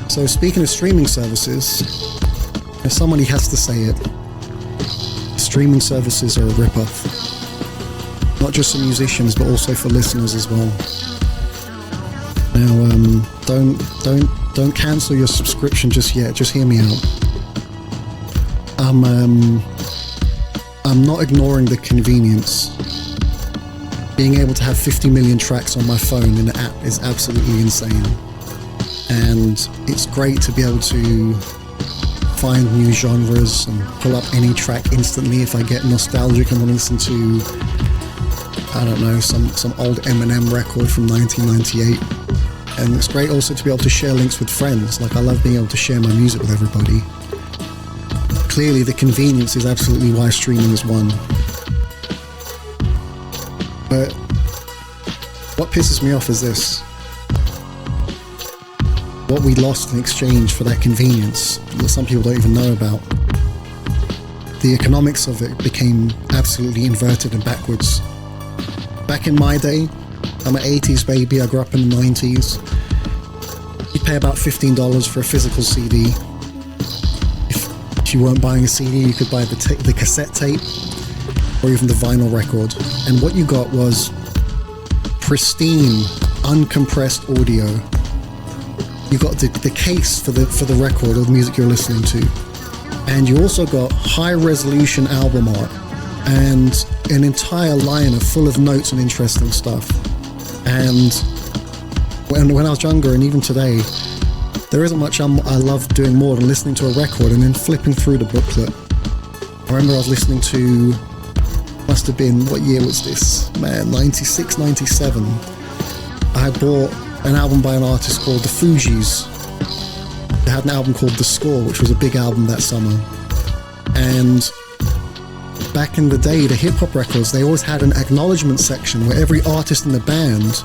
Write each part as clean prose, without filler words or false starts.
So speaking of streaming services, if somebody has to say it, streaming services are a rip-off. Not just for musicians, but also for listeners as well. Now, don't cancel your subscription just yet. Just hear me out. I'm not ignoring the convenience. Being able to have 50 million tracks on my phone in an app is absolutely insane. And it's great to be able to find new genres and pull up any track instantly if I get nostalgic and want to listen to, I don't know, some old Eminem record from 1998. And it's great also to be able to share links with friends. Like, I love being able to share my music with everybody. Clearly the convenience is absolutely why streaming is won. But what pisses me off is this. What we lost in exchange for that convenience that some people don't even know about. The economics of it became absolutely inverted and backwards. Back in my day, I'm an 80s baby, I grew up in the 90s. You'd pay about $15 for a physical CD. If you weren't buying a CD, you could buy the cassette tape or even the vinyl record. And what you got was pristine, uncompressed audio. You got the case for the record or the music you're listening to. And you also got high resolution album art and an entire liner full of notes and interesting stuff. And when I was younger, and even today, there isn't much I love doing more than listening to a record and then flipping through the booklet. I remember I was listening to, must have been, what year was this? Man, 96, 97. I had bought an album by an artist called the Fugees. They had an album called The Score, which was a big album that summer. And back in the day, the hip-hop records, they always had an acknowledgement section where every artist in the band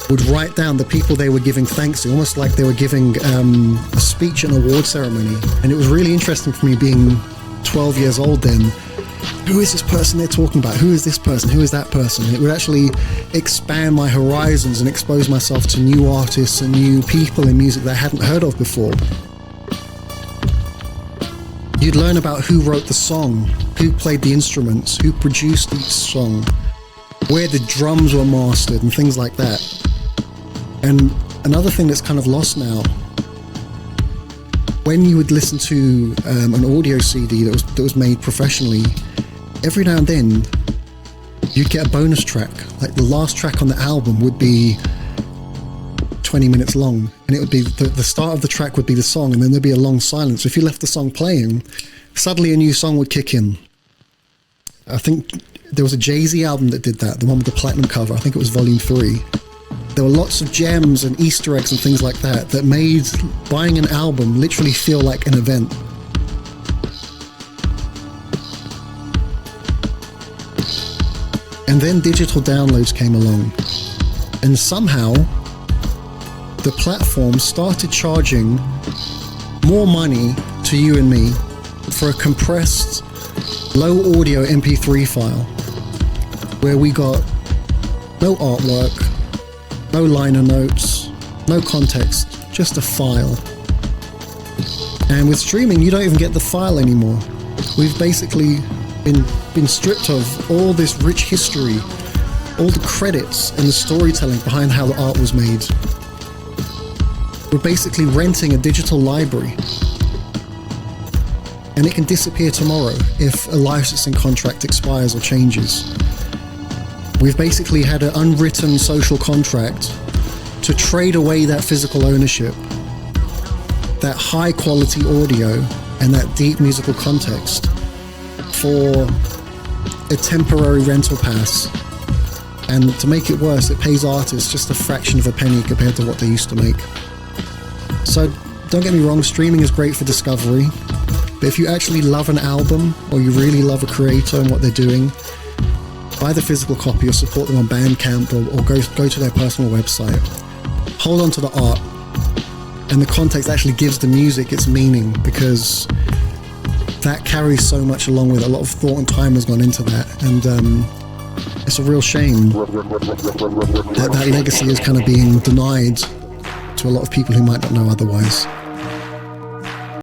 would write down the people they were giving thanks to, almost like they were giving a speech at an award ceremony. And it was really interesting for me, being 12 years old then. Who is this person they're talking about? Who is this person? Who is that person? And it would actually expand my horizons and expose myself to new artists and new people in music that I hadn't heard of before. You'd learn about who wrote the song, who played the instruments, who produced each song, where the drums were mastered and things like that. And another thing that's kind of lost now, when you would listen to an audio CD that was made professionally, every now and then you'd get a bonus track. Like the last track on the album would be 20 minutes long, and it would be the start of the track would be the song, and then there'd be a long silence. If you left the song playing, suddenly a new song would kick in. I think there was a Jay-Z album that did that, the one with the platinum cover. I think it was Volume 3. There were lots of gems and Easter eggs and things like that that made buying an album literally feel like an event. And then digital downloads came along, and somehow the platform started charging more money to you and me for a compressed, low audio MP3 file, where we got no artwork, no liner notes, no context, just a file. And with streaming, you don't even get the file anymore. We've basically been stripped of all this rich history, all the credits and the storytelling behind how the art was made. We're basically renting a digital library, and it can disappear tomorrow if a licensing contract expires or changes. We've basically had an unwritten social contract to trade away that physical ownership, that high quality audio and that deep musical context, for a temporary rental pass. And to make it worse, it pays artists just a fraction of a penny compared to what they used to make. So don't get me wrong, streaming is great for discovery, but if you actually love an album or you really love a creator and what they're doing, buy the physical copy or support them on Bandcamp, or go to their personal website. Hold on to the art, and the context actually gives the music its meaning, because that carries so much along with it. A lot of thought and time has gone into that, and it's a real shame that legacy is kind of being denied to a lot of people who might not know otherwise.